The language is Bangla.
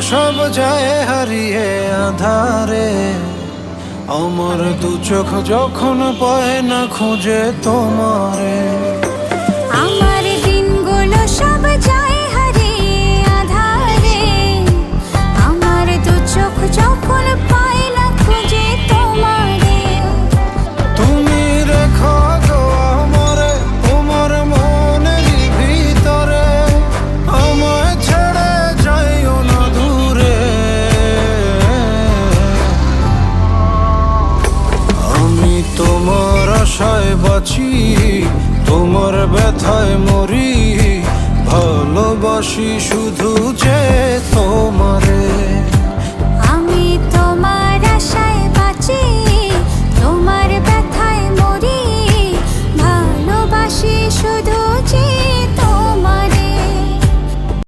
সব যায় হারিয়ে আধারে, আমার দু চোখ যখন পায় না খুঁজে তোমারে। আমার দিনগুলো সব যায় হারিয়ে আঁধারে, আমার দু চোখ যখন পায় না খুঁজে তোমারে। তুমি রেখো গো আমারে তোমার মনের ভিতরে, আমায় ছেড়ে যাইও না দূরে। আমি তোমার আশায় বাঁচি, তোমার ব্যথায় মরি, ভালোবাসি শুধু যে তোমারে।